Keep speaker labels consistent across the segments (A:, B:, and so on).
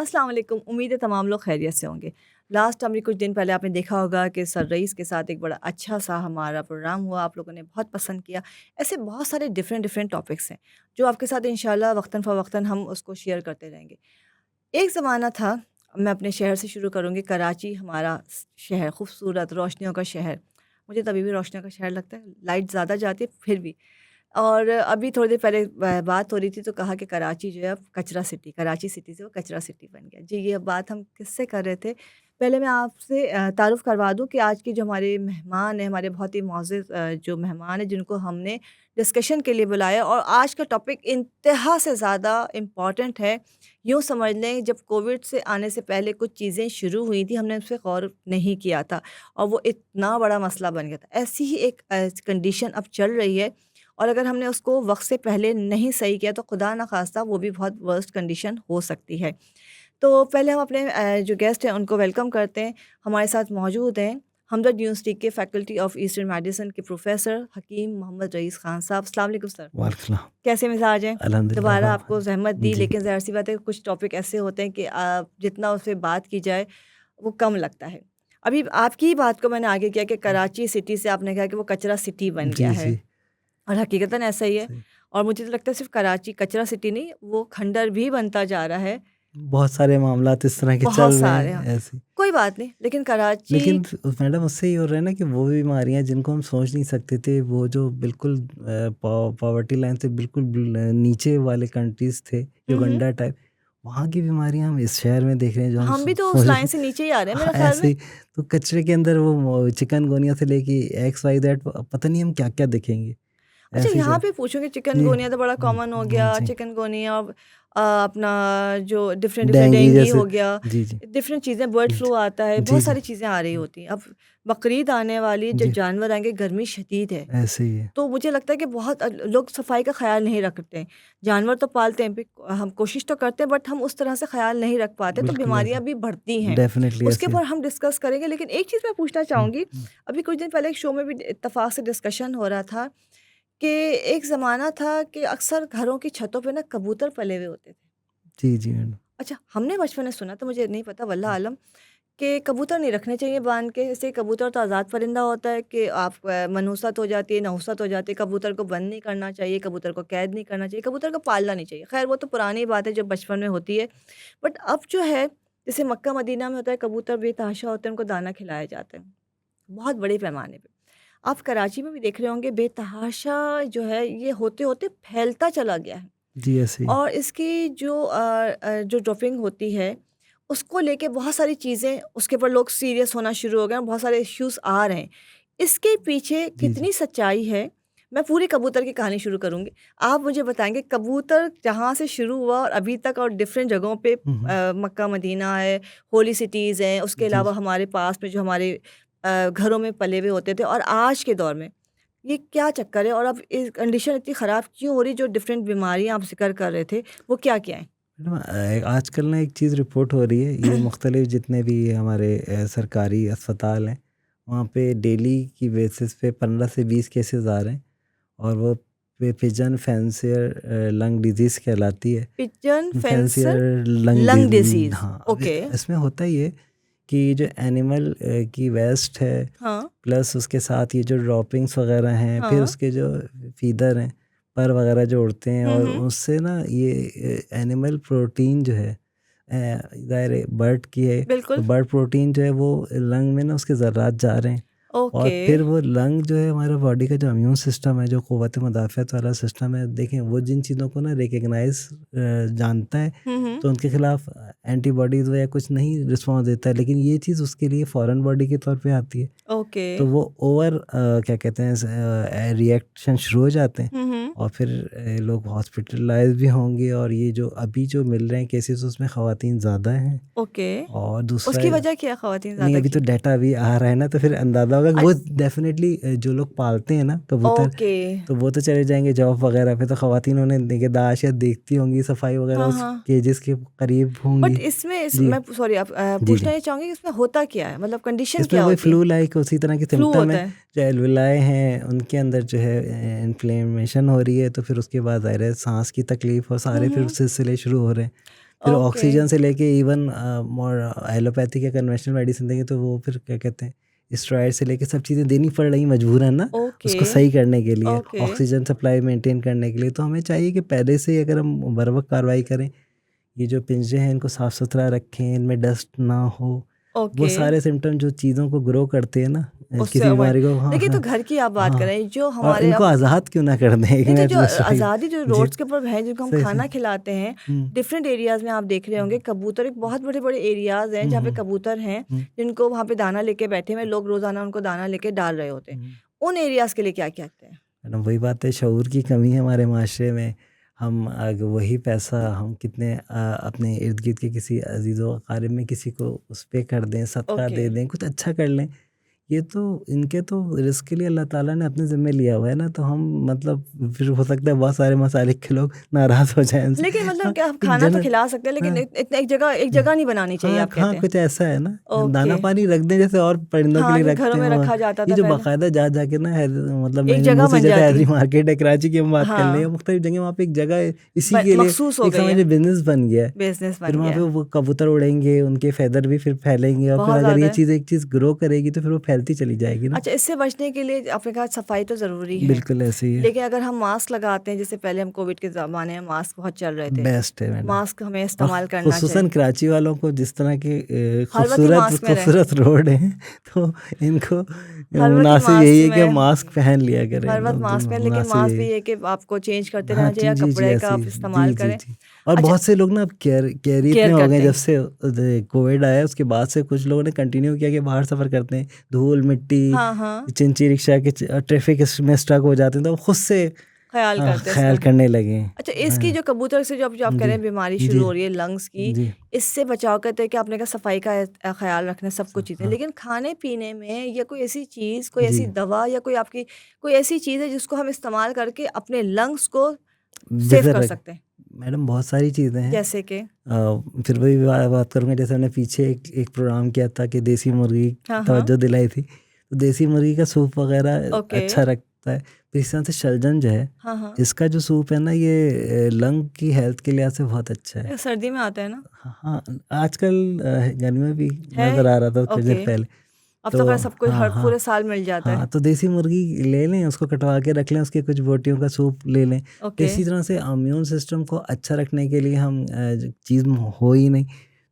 A: अस्सलाम वालेकुम। उम्मीद है तमाम लोग खैरियत से होंगे। लास्ट अभी कुछ दिन पहले आपने देखा होगा कि सर रईस के साथ एक बड़ा अच्छा सा हमारा प्रोग्राम हुआ, आप लोगों ने बहुत पसंद किया। ऐसे बहुत सारे डिफरेंट डिफरेंट टॉपिक्स हैं जो आपके साथ इंशाल्लाह वक्तन फ़वक्तन हम उसको शेयर करते रहेंगे। एक ज़माना था, मैं अपने शहर से शुरू करूँगी, कराची हमारा शहर, खूबसूरत रोशनियों का शहर। मुझे तो अभी भी रोशनियों का शहर लगता है, लाइट ज़्यादा जाती है फिर भी। और अभी थोड़ी देर पहले बात हो रही थी तो कहा कि कराची जो है अब कचरा सिटी, कराची सिटी से वो कचरा सिटी बन गया। जी, ये बात हम किससे कर रहे थे? पहले मैं आपसे तारुफ़ करवा दूँ कि आज के जो हमारे मेहमान हैं, हमारे बहुत ही मुअज़्ज़ज़ जो मेहमान हैं जिनको हमने डिस्कशन के लिए बुलाया, और आज का टॉपिक इंतहा से ज़्यादा इम्पॉर्टेंट है। यूँ समझ लें, जब कोविड से आने से पहले कुछ चीज़ें शुरू हुई थी, हमने उस पे गौर नहीं किया था और वो इतना बड़ा मसला बन गया था। ऐसी ही एक कंडीशन अब चल रही है, और अगर हमने उसको वक़्त से पहले नहीं सही किया तो खुदा ना ख़ास्ता वो भी बहुत वर्स्ट कंडीशन हो सकती है। तो पहले हम अपने जो गेस्ट हैं उनको वेलकम करते हैं। हमारे साथ मौजूद हैं हमदर्द यूनिवर्सिटी के फैकल्टी ऑफ ईस्टर्न मेडिसिन के प्रोफ़ेसर हकीम मोहम्मद रईस ख़ान साहब। अस्सलाम वालेकुम सर।
B: वालेकुम
A: कैसे मिज़ाज हैं?
B: अल्हम्दुलिल्लाह
A: दोबारा
B: वाह!
A: आपको ज़हमत दी,
B: जी,
A: लेकिन ज़ाहिर-सी बात है कुछ टॉपिक ऐसे होते हैं कि जितना उस पे बात की जाए वो कम लगता है। अभी आपकी ही बात को मैंने आगे किया कि कराची सिटी से आपने कहा कि वो कचरा सिटी बन गया
B: जी,
A: है।
B: जी,
A: और हकीकतन ऐसा ही है।
B: सही।
A: और मुझे तो लगता है सिर्फ़ कराची कचरा सिटी नहीं, वो खंडर भी बनता जा रहा है।
B: बहुत सारे मामलात इस तरह के चल
A: बहुत
B: रहे
A: सारे, हाँ।
B: हैं ऐसे।
A: कोई बात नहीं, लेकिन कराची
B: लेकिन मैडम उससे ये हो रहा है ना कि वो बीमारियाँ जिनको हम सोच नहीं सकते थे, वो जो बिल्कुल पॉवर्टी लाइन से बिल्कुल नीचे वाले कंट्रीज़ थे,
A: हुँ, हुँ।
B: युगांडा टाइप, वहाँ की बीमारियाँ हम इस शहर में देख रहे हैं जो हम
A: हम भी तो उस
B: सोच
A: लाइन से नीचे ही आ रहे हैं
B: हाँ,
A: मेरे ख़्याल
B: ऐसे
A: में।
B: ही। तो कचरे के अंदर वो चिकनगुनिया से लेके एक्स वाई ज़ेड पता नहीं हम क्या-क्या देखेंगे,
A: अच्छा,
B: ऐसे ही
A: यहाँ
B: चल।
A: पे पूछूँगी,
B: जी।
A: चिकनगुनिया तो बड़ा कॉमन हो गया,
B: जी।
A: चिकनगुनिया अपना जो डिफरेंट डिफरेंट
B: डेंगू
A: डेंगी
B: जैसे।
A: हो गया,
B: जी, जी।
A: डिफरेंट चीज़ें, बर्ड फ्लू आता है,
B: जी,
A: बहुत
B: जी।
A: सारी चीज़ें आ रही होती हैं। अब बकरीद आने वाली है, जो
B: जी,
A: जानवर आएँगे, गर्मी शदीद है।
B: ऐसे ही है।
A: तो मुझे लगता है कि बहुत लोग सफाई का ख़्याल नहीं रखते हैं। जानवर तो पालते हैं, हम कोशिश तो करते हैं, बट हम उस तरह से ख़्याल नहीं रख पाते, तो
B: बिल्कुल ऐसे।
A: बीमारियाँ भी बढ़ती हैं।
B: डेफ़िनिटली
A: उसके
B: ऐसे ही है।
A: ऊपर हम डिस्कस करेंगे, लेकिन एक चीज़ मैं पूछना
B: हुँ,
A: चाहूँगी।
B: हुँ।
A: अभी कुछ दिन पहले एक शो में भी इत्तेफ़ाक से डिस्कशन हो रहा था कि एक ज़माना था कि अक्सर घरों की छतों पे ना कबूतर पले हुए होते थे।
B: जी, जी मैडम।
A: अच्छा, हमने बचपन में सुना, तो मुझे नहीं पता वल्लाह आलम, कि कबूतर नहीं रखने चाहिए बाँध के। ऐसे कबूतर तो आज़ाद परिंदा होता है कि आप मनहूसत हो जाती है, नहुसत हो जाती है। कबूतर को बंद नहीं करना चाहिए, कबूतर को कैद नहीं करना चाहिए, कबूतर को पालना नहीं चाहिए। ख़ैर वो तो पुरानी बात है जो बचपन में होती है। बट अब जो है, जैसे मक्का मदीना में होता है, कबूतर बेतहाशा होते हैं, उनको दाना खिलाया जाता है, बहुत बड़े पैमाने पे। आप कराची में भी देख रहे होंगे, बेतहाशा जो है ये होते-होते फैलता चला गया है।
B: जी, ऐसे ही।
A: और इसकी जो ड्रॉपिंग होती है, उसको लेके बहुत सारी चीज़ें, उसके ऊपर लोग सीरियस होना शुरू हो गए हैं, बहुत सारे इश्यूज़ आ रहे हैं। इसके पीछे
B: जी, जी।
A: कितनी सच्चाई है? मैं पूरी कबूतर की कहानी शुरू करूँगी। आप मुझे बताएँगे कबूतर जहाँ से शुरू हुआ और अभी तक, और डिफरेंट जगहों पे
B: हुँ, हुँ।
A: मक्का मदीना है, होली सिटीज़ हैं, उसके
B: जी,
A: अलावा
B: जी।
A: हमारे पास में जो हमारे घरों में पले हुए होते थे, और आज के दौर में ये क्या चक्कर है? और अब इस कंडीशन इतनी ख़राब क्यों हो रही? जो डिफरेंट बीमारियाँ आप ज़िक्र कर रहे थे, वो क्या-क्या हैं?
B: मैडम आजकल ना एक चीज़ रिपोर्ट हो रही है, ये मुख्तलिफ जितने भी हमारे सरकारी अस्पताल हैं, वहाँ पे डेली की बेसिस पे 15 से 20 केसेज़ आ रहे हैं और वो पिजन फैंसियर लंग डिज़ीज़ कहलाती है।
A: Pigeon fencer
B: fancier lung
A: lung disease,
B: हाँ, अब
A: ओके।
B: इसमें होता ये है कि जो एनिमल की वेस्ट है,
A: हाँ,
B: प्लस उसके साथ ये जो ड्रॉपिंग्स वगैरह हैं, फिर
A: हाँ।
B: उसके जो फीदर हैं, पर वगैरह जो उड़ते हैं
A: हुँ,
B: और
A: हुँ।
B: उससे ना ये एनिमल प्रोटीन जो है ज़ाहिर है बर्ड की है, तो
A: बिल्कुल,
B: बर्ड प्रोटीन जो है वो लंग में ना उसके ज़र्रात जा रहे हैं और
A: ओके।
B: फिर वो लंग जो है हमारा बॉडी का जो इम्यून सिस्टम है, जो क़ुव्वत मुदाफ़अत वाला सिस्टम है, देखें वो जिन चीज़ों को ना रिकग्नाइज़ जानता है,
A: हुँ, हुँ।
B: तो उनके खिलाफ एंटीबॉडीज़ या कुछ नहीं रिस्पॉन्स देता है, लेकिन ये चीज़ उसके लिए फ़ॉरेन बॉडी के तौर पे आती है।
A: ओके।
B: तो वो ओवर क्या कहते हैं रिएक्शन शुरू हो जाते हैं
A: हुँ, हुँ।
B: और फिर लोग हॉस्पिटलाइज़ भी होंगे और ये जो अभी जो मिल रहे हैं केसेस उसमें ख़वातीन ज़्यादा हैं
A: ओके।
B: और दूसरा
A: उसकी वजह क्या है ख़वातीन
B: नहीं,
A: ज़्यादा
B: अभी तो
A: की?
B: डाटा अभी आ रहा है ना, तो फिर अंदाज़ा होगा कि
A: अ,
B: वो डेफ़िनेटली जो लोग पालते हैं ना कबूतर,
A: ओके।
B: तो वो तो चले जाएँगे जॉब वगैरह पे, तो ख़वातीन उन्हें निगहदाश्त या देखती होंगी, सफाई वगैरह
A: हाँ,
B: उस
A: हाँ।
B: केजेस के करीब
A: बट
B: होंगी।
A: इसमें
B: जी,
A: मैं सॉरी, आप
B: जी, जी।
A: पूछना ये चाहूँगी कि इसमें होता क्या है? मतलब कंडीशन
B: इसमें
A: क्या
B: वही
A: होती है?
B: फ्लू लाइक उसी तरह के
A: फ्लू
B: सिम्पटम
A: होता
B: है,
A: है?
B: जो एल्वियाई हैं उनके अंदर जो है इन्फ्लेमेशन हो रही है, तो फिर उसके बाद ज़ाहिर है साँस की तकलीफ़ और
A: हुँ,
B: सारे फिर
A: हुँ।
B: सिलसिले शुरू हो रहे हैं। फिर
A: ओके,
B: ऑक्सीजन से लेके इवन एलोपैथिक या कन्वेंशनल मेडिसिन देंगे तो वो फिर क्या कहते हैं स्टेरॉइड से लेके सब चीज़ें देनी पड़ रही मजबूरन ना
A: ओके,
B: उसको सही करने के लिए,
A: ओके,
B: ऑक्सीजन सप्लाई मेंटेन करने के लिए। तो हमें चाहिए कि पहले से ही अगर हम बर वक्त कार्रवाई करें, ये जो पिंजरे हैं इनको साफ़ सुथरा रखें, इनमें डस्ट ना हो, वो
A: ओके,
B: सारे सिम्टम जो चीज़ों को ग्रो करते हैं ना
A: उससे
B: किसी
A: अवॉइड।
B: बीमारी को। हाँ
A: देखिए, तो
B: हाँ
A: घर की आप बात
B: हाँ,
A: करें, जो
B: और
A: हमारे
B: इनको
A: अब
B: आज़ाद क्यों ना कर दें एक
A: नहीं तो
B: मिनट
A: जो
B: बस वही।
A: आज़ादी जो
B: जी
A: रोड्स के ऊपर हैं, जिनको हम
B: सही
A: खाना
B: सही।
A: खिलाते हैं,
B: हम्म
A: डिफरेंट एरियाज़ में आप देख रहे होंगे, कबूतर एक बहुत बड़े-बड़े एरियाज़ हैं, जहाँ पे
B: हम्म
A: कबूतर हैं,
B: हम्म
A: जिनको वहाँ पे दाना लेके बैठे हुए हैं, लोग रोज़ाना उनको दाना लेके डाल रहे होते हैं।
B: हम्म।
A: उन एरियाज़ के लिए क्या कहते हैं?
B: मैडम वही बात है, शऊर की कमी है हमारे माशरे में। हम अगर वही पैसा हम कितने अपने इर्द गिर्द के किसी अजीज़ो अकारिब में किसी को उस पे कर दें, सदका
A: ओके,
B: दे दें, कुछ अच्छा कर लें। ये तो इनके तो रिस्क के लिए अल्लाह ताला ने अपने ज़िम्मे लिया हुआ है ना, तो हम मतलब फिर हो सकता है बहुत सारे मसालिक के लोग नाराज़ हो जाएं हमसे।
A: लेकिन
B: हाँ,
A: मतलब क्या, आप
B: एक
A: खाना तो
B: जन
A: खिला सकते हैं, लेकिन
B: हाँ
A: इतना एक जगह नहीं बनानी चाहिए,
B: हाँ
A: आप
B: हाँ,
A: कहते हैं?
B: कुछ ऐसा है ना, दाना
A: ओके,
B: पानी रख दें जैसे और परिंदों के
A: हाँ,
B: लिए
A: कि
B: रखते
A: घरों
B: हैं।
A: में
B: और
A: रखा जाता
B: ये
A: था
B: जो
A: पहले,
B: बाकायदा जा जाके ना मतलब
A: एक
B: मेरे
A: जगह
B: मुंह से
A: बन
B: जाता है,
A: जाती।
B: हैदरी मार्केट है कराची की हम बात कर लें,
A: हाँ,
B: मुख्तलिफ जगह वहाँ पे एक जगह है इसी के लिए,
A: मखसूस हो
B: एक
A: गई
B: समझ
A: है,
B: बिजनेस बन गया है।
A: बिज़नेस
B: फिर
A: बन
B: वहाँ
A: गया
B: पे
A: है,
B: वो कबूतर उड़ेंगे, उनके फेदर भी फिर फैलेंगे, और फिर
A: बहुत
B: अगर
A: ज़्यादा
B: ये
A: है।
B: चीज़ एक चीज़ ग्रो करेगी तो फिर वो फैलती चली जाएगी ना।
A: अच्छा, इससे बचने के लिए आपने कहा सफाई तो ज़रूरी है,
B: बिल्कुल ऐसे ही है,
A: लेकिन अगर हम मास्क लगाते हैं, जैसे पहले हम कोविड के ज़माने में मास्क बहुत चल रहे थे,
B: बेस्ट है मैडम।
A: मास्क हमें
B: और
A: इस्तेमाल करना
B: खुसूसन
A: चाहिए।
B: कराची वालों को जिस तरह के
A: हर वक़्त ही
B: खूबसूरत
A: मास्क में रहें,
B: खूबसूरत रोड हैं, तो इनको
A: हर वक़्त ही
B: मुनासिब यही
A: मास्क
B: है कि
A: में
B: मास्क पहन लिया करें,
A: हर वक़्त
B: तो
A: मास्क पहनें, लेकिन
B: मुनासिब
A: मास्क
B: यही
A: भी
B: है।
A: है कि आपको चेंज करते
B: हाँ
A: रहना चाहिए,
B: जी
A: या
B: जी जी
A: कपड़े का
B: ऐसे
A: आप
B: ही जी
A: इस्तेमाल
B: जी
A: करें।
B: जी। और
A: अच्छा,
B: बहुत से लोग ना अब कैरी
A: केयर
B: इतने हो गए
A: करते
B: जब
A: हैं।
B: से कोविड आया उसके बाद से, कुछ लोगों ने कंटिन्यू किया कि बाहर सफ़र करते हैं, धूल मिट्टी,
A: हाँ, हाँ,
B: चिंची रिक्शा के ट्रैफिक में स्ट्रक हो जाते हैं, तो वो खुद से
A: ख़्याल करते हैं
B: ख्याल
A: इसका।
B: करने लगे हैं।
A: अच्छा, इसकी
B: हाँ
A: जो कबूतर से जो आप कह
B: जी
A: रहे हैं बीमारी
B: जी
A: शुरू हो रही है लंग्स की,
B: जी
A: इससे बचाव करते हैं कि आपने कहा सफाई का ख़्याल रखना, सब कुछ चीज़ें।
B: हाँ
A: लेकिन खाने-पीने में या कोई ऐसी चीज़, कोई
B: जी
A: ऐसी दवा या कोई आपकी कोई ऐसी चीज़ है जिसको हम इस्तेमाल करके अपने लंग्स को सेव
B: बेहतर
A: कर
B: रख
A: सकते हैं?
B: मैडम बहुत सारी चीज़ें हैं।
A: जैसे कि
B: फिर वही बात करूँगा, जैसे हमने पीछे एक प्रोग्राम किया था कि देसी मुर्गी
A: हाँ,
B: की
A: हाँ,
B: तवज्जो दिलाई थी, तो देसी मुर्गी का सूप वगैरह
A: ओके।
B: अच्छा रखता है। तो इस तरह से शलजम जो है,
A: हाँ, हाँ।
B: इसका जो सूप है ना, ये लंग की हेल्थ के लिहाज से बहुत अच्छा है।
A: सर्दी में आता है ना?
B: हाँ हाँ, आजकल गर्मी में भी
A: है?
B: नज़र आ रहा था कुछ
A: ओके।
B: दिन पहले।
A: अब तो
B: तो
A: खैर सब कुछ
B: हाँ
A: हर
B: हाँ
A: पूरे साल मिल जाता है।
B: हाँ, तो देसी मुर्गी ले लें, उसको कटवा के रख लें, उसके कुछ बोटियों का सूप ले लें। तो
A: ओके।
B: इसी तरह से इम्यून सिस्टम को अच्छा रखने के लिए हम चीज़ हो ही नहीं,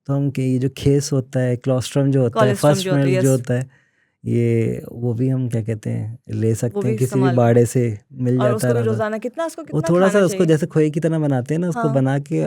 B: तो हम कि ये जो खेस होता है, क्लोस्ट्रम जो होता है,
A: कोलेस्ट्रॉम
B: फर्स्ट
A: जो होता है,
B: मिल्क जो
A: यस,
B: होता है, ये वो भी हम क्या कहते हैं ले
A: वो
B: सकते
A: भी
B: हैं, किसी भी
A: इस्तेमाल
B: बाड़े से मिल
A: और
B: जाता
A: उसको
B: है
A: भी
B: आराम से।
A: रोज़ाना उसको
B: वो
A: कितना
B: थोड़ा सा
A: खाना
B: उसको
A: चाहिए?
B: जैसे खोए की तरह बनाते हैं ना, उसको
A: हाँ,
B: बना के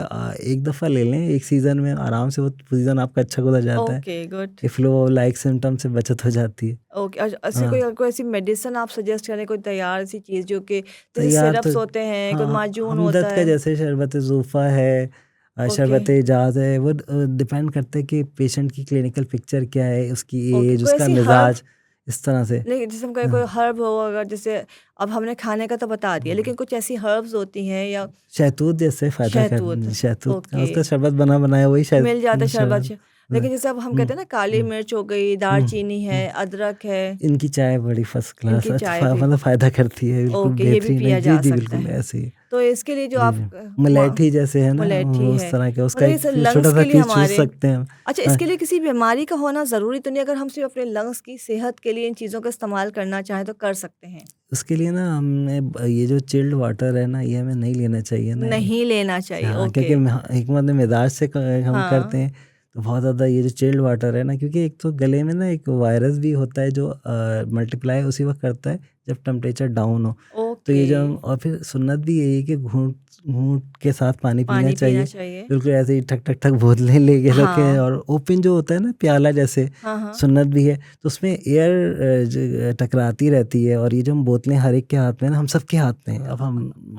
B: एक दफ़ा ले लें एक सीज़न में, आराम से वो सीज़न आपका अच्छा गुजर जाता है।
A: Okay, good.
B: ये फ्लो लाइक सिम्टम से बचत हो जाती है।
A: ओके, ऐसी
B: हाँ
A: कोई ऐसी मेडिसिन आप सजेस्ट करें, कोई तैयार सी चीज़ जो कि जैसे
B: तैयार तो
A: सिरप्स होते हैं, कोई
B: हाँ,
A: माजून होता
B: हमदर्द का
A: है?
B: जैसे शरबत ज़ूफ़ा है,
A: ओके,
B: शरबत इजाज़ है, वो डिपेंड करता है कि पेशेंट की क्लिनिकल पिक्चर क्या है, उसकी
A: ओके।
B: एज,
A: कोई
B: उसका
A: ऐसी हर्ब,
B: मिज़ाज, इस तरह से।
A: नहीं जैसे हम कहें
B: हाँ,
A: कोई हर्ब हो, अगर जैसे अब हमने खाने का तो बता दिया, लेकिन कुछ ऐसी हर्ब्स होती हैं या
B: शहतूत जैसे फ़ायदा
A: शहतूत?
B: कर, शहतूत का
A: ओके।
B: उसका शरबत बना बनाया वही
A: मिल जाता है शरबत
B: शरबत।
A: लेकिन जैसे अब हम
B: हुँ,
A: कहते हैं ना, काली
B: हुँ,
A: मिर्च हो गई,
B: हुँ,
A: दालचीनी है,
B: हुँ।
A: अदरक है,
B: इनकी चाय बड़ी फर्स्ट क्लास,
A: इनकी चाय
B: अच्छा
A: भी
B: मतलब फ़ायदा करती है, बिल्कुल
A: ओके, ये भी
B: बेहतरीन है।
A: पिया
B: जी,
A: जा
B: जी,
A: सकता
B: बिल्कुल
A: है।
B: ऐसे ही।
A: तो इसके लिए जो
B: जी,
A: आप
B: जी। मलेठी जैसे है ना,
A: मुलेठी
B: वो उस
A: है,
B: तरह का, उसका
A: मतलब
B: एक
A: इसे लंग्स
B: छोटा-सा
A: के लिए
B: पीस चूस
A: हमारे
B: सकते हैं हम।
A: अच्छा,
B: हाँ।
A: इसके लिए किसी बीमारी का होना ज़रूरी तो नहीं, अगर हम सिर्फ अपने लंग्स की सेहत के लिए इन चीज़ों का इस्तेमाल करना चाहें तो कर सकते हैं?
B: उसके लिए ना हमने ये जो चिल्ड वाटर है ना, ये हमें नहीं लेना चाहिए ना ये।
A: नहीं लेना चाहिए,
B: हाँ,
A: ओके।
B: क्योंकि हिकमत मिजाज से हम
A: हाँ,
B: करते हैं, तो बहुत ज़्यादा ये जो चिल्ड वाटर है ना, क्योंकि एक तो गले में ना एक वायरस भी होता है जो मल्टीप्लाई उसी वक्त करता है जब टेम्परेचर डाउन हो। तो
A: ओके,
B: ये जो हम, और फिर सुन्नत भी यही है कि घूंट घूंट के साथ पानी पीना
A: पानी पीना
B: चाहिए।
A: चाहिए।
B: बिल्कुल ऐसे ही ठक ठक ठक बोतलें लेके रखें,
A: हाँ,
B: और ओपन जो होता है ना प्याला जैसे,
A: हाँ, हाँ।
B: सुन्नत भी है, तो उसमें एयर टकराती रहती है, और ये जो हम बोतलें हर एक के हाथ में ना, हम सब के हाथ में, अब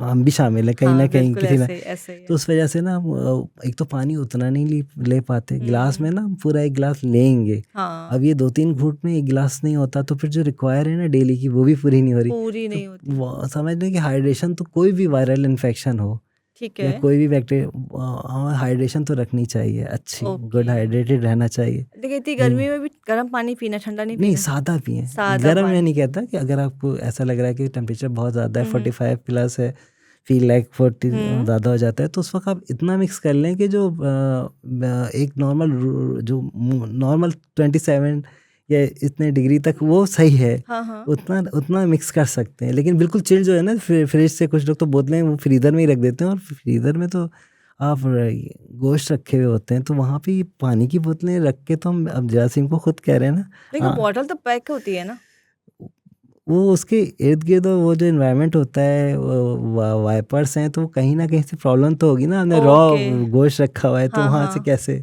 B: हम भी शामिल हैं कहीं ना
A: हाँ,
B: कहीं
A: बिल्कुल
B: किसी ना।
A: ऐसे ही
B: तो
A: है।
B: उस वजह से ना हम एक तो पानी उतना नहीं ले पाते, गिलास में
A: हुँ,
B: ना हम पूरा एक गिलास लेंगे।
A: हाँ,
B: अब ये 2-3 घूँट में एक गिलास नहीं होता, तो फिर जो रिक्वायर है ना डेली की, वो भी पूरी नहीं हो रही।
A: पूरी
B: तो
A: नहीं होती।
B: समझ लें कि हाइड्रेशन, तो कोई भी वायरल इन्फेक्शन हो
A: ठीक
B: या
A: है,
B: कोई भी बैक्टीरिया, हमें हाइड्रेशन तो रखनी चाहिए अच्छी,
A: ओके।
B: गुड हाइड्रेटेड रहना चाहिए।
A: देखिए, इतनी
B: जी।
A: गर्मी में भी गर्म पानी पीना, ठंडा नहीं
B: नहीं,
A: पीना।
B: सादा पिएँ।
A: सादा
B: गरम मैं
A: पानी।
B: नहीं कहता, कि अगर आपको ऐसा लग रहा है कि टेम्परेचर बहुत ज़्यादा है,
A: हुँ, हुँ।
B: 45 प्लस है, फील लाइक 40
A: हम्म।
B: ज़्यादा हो जाता है, तो उस वक्त आप इतना मिक्स कर लें कि जो एक नॉर्मल 27 या इतने डिग्री तक वो सही है,
A: हाँ हाँ।
B: उतना उतना मिक्स कर सकते हैं। लेकिन बिल्कुल चिल जो है ना, फ्रिज से कुछ लोग तो बोतलें वो फ्रीज़र में ही रख देते हैं, और फ्रीज़र में तो आप गोश्त रखे हुए होते हैं, तो वहाँ पे ये पानी की बोतलें रख के, तो हम अब जरासीम को खुद कह रहे हैं ना।
A: लेकिन बॉटल तो पैक होती है ना।
B: वो उसके इर्द गिर्द वो जो इन्वायरमेंट होता है, वाइपर्स हैं, तो कहीं ना कहीं से प्रॉब्लम तो होगी ना। हमने रॉ
A: ओके।
B: गोश्त रखा हुआ है, तो
A: हाँ
B: वहाँ से
A: हाँ।
B: कैसे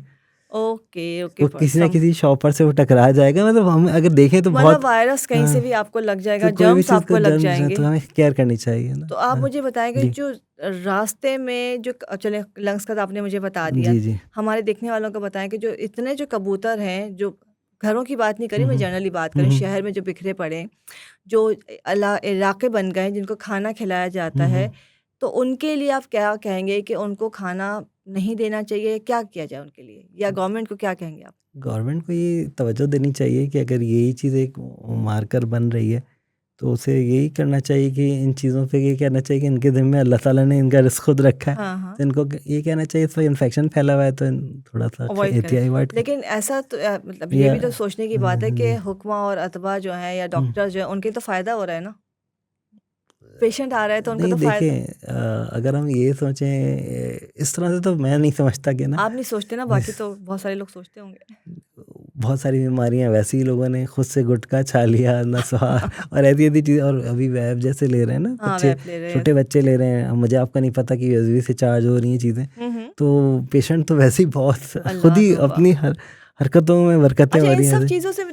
A: ओके ओके
B: वो किसी ना किसी शॉपर से वो टकरा जाएगा। मतलब हम अगर देखें तो
A: मतलब
B: बहुत,
A: वायरस कहीं से भी आपको लग जाएगा,
B: तो कोई भी
A: जर्म्स
B: चीज़ का
A: आपको लग
B: जर्म
A: जाएंगे।
B: तो हमें केयर करनी चाहिए ना।
A: तो आप मुझे बताएंगे
B: जी
A: जो रास्ते में जो चले लंग्स का तो आपने मुझे बता दिया,
B: जी जी।
A: हमारे देखने वालों को बताएं कि जो इतने जो कबूतर हैं, जो घरों की बात नहीं करी, मैं
B: हम्म
A: जनरली बात करूं, शहर में जो बिखरे पड़े हैं, जो इलाके बन गए हैं जिनको खाना खिलाया जाता है,
B: हम्म।
A: तो उनके लिए आप क्या कहेंगे कि उनको खाना नहीं देना चाहिए, क्या किया जाए उनके लिए, या गवर्नमेंट को क्या कहेंगे आप?
B: गवर्नमेंट को ये तवज्जो देनी चाहिए कि अगर यही चीज़ एक मार्कर बन रही है, तो उसे यही करना चाहिए कि इन चीज़ों पे ये कहना चाहिए कि इनके ज़िम्मे अल्लाह ताला ने इनका रिस्क खुद रखा है।
A: हाँ हाँ।
B: तो इनको ये कहना चाहिए, इस पर इन्फेक्शन फैला हुआ है, तो थोड़ा सा
A: अवॉइड करें।
B: एहतियात अवॉइड करें।
A: लेकिन ऐसा तो मतलब ये
B: या
A: भी तो सोचने की बात है कि
B: जी
A: हुक्मा और अतबा जो है या
B: हम्म।
A: डॉक्टर जो है, उनके तो फ़ायदा हो रहा है ना। पेशेंट आ रहा है तो उनको
B: नहीं
A: तो फ़ायदा।
B: देखिए, अगर हम ये सोचें इस तरह से, तो मैं नहीं समझता कि ना,
A: आप नहीं सोचते ना, बाकी तो बहुत सारे लोग सोचते होंगे।
B: बहुत सारी बीमारियां वैसे ही लोगों ने खुद से गुटखा छा लिया, नशा और ऐसी ऐसी चीज़, और अभी वैब जैसे ले रहे हैं ना
A: हाँ,
B: बच्चे,
A: वैप ले रहे हैं।
B: छोटे बच्चे ले रहे हैं। अब मुझे आपका नहीं पता कि यूएसबी से चार्ज हो रही हैं चीज़ें,
A: हुँ।
B: तो पेशेंट तो वैसे ही बहुत खुद
A: अल्लाह
B: ही
A: तौबा!
B: अपनी हरकतों में बरकतें
A: अच्छा,
B: हो
A: इन
B: रही हैं
A: सब
B: ऐसे।
A: चीज़ों से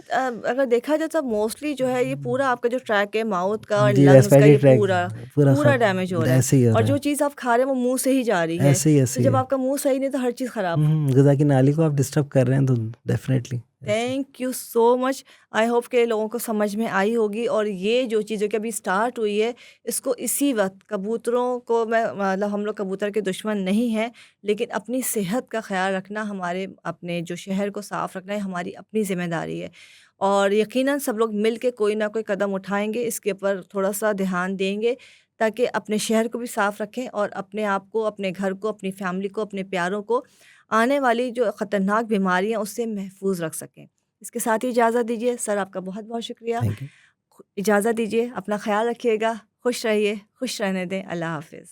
A: अगर देखा जाए तो मोस्टली जो है ये पूरा आपका जो ट्रैक है माउथ का और
B: जी
A: लंग्स का,
B: रेस्पिरेटरी
A: ये
B: ट्रैक पूरा
A: पूरा डैमेज हो रहा है।
B: ऐसे ही हो
A: और
B: रहा
A: जो
B: है,
A: चीज़ आप खा रहे हैं वो मुँह से ही जा रही है। तो
B: ऐसे ही
A: जब
B: है।
A: आपका मुँह सही नहीं तो हर चीज़ खराब।
B: गज़ा की नाली को आप डिस्टर्ब कर रहे हैं, तो डेफिनेटली ऐसे।
A: Thank you so much. I hope के लोगों को समझ में आई होगी, और ये जो चीज़ें कि अभी स्टार्ट हुई है, इसको इसी वक्त कबूतरों को मैं मतलब, हम लोग कबूतर के दुश्मन नहीं हैं, लेकिन अपनी सेहत का ख्याल रखना, हमारे अपने जो शहर को साफ़ रखना है, हमारी अपनी ज़िम्मेदारी है। और यकीनन सब लोग मिल के कोई ना कोई कदम उठाएंगे, इसके ऊपर थोड़ा सा ध्यान देंगे, ताकि अपने शहर को भी साफ़ रखें और अपने आप को, अपने घर को, अपनी फैमिली को, अपने प्यारों को आने वाली जो ख़तरनाक बीमारियाँ उससे महफूज रख सकें। इसके साथ ही इजाज़त दीजिए। सर, आपका बहुत-बहुत शुक्रिया।
B: Thank you.
A: इजाज़त दीजिए, अपना ख़्याल रखिएगा, खुश रहिए, खुश रहने दें। अल्लाह हाफ़िज़।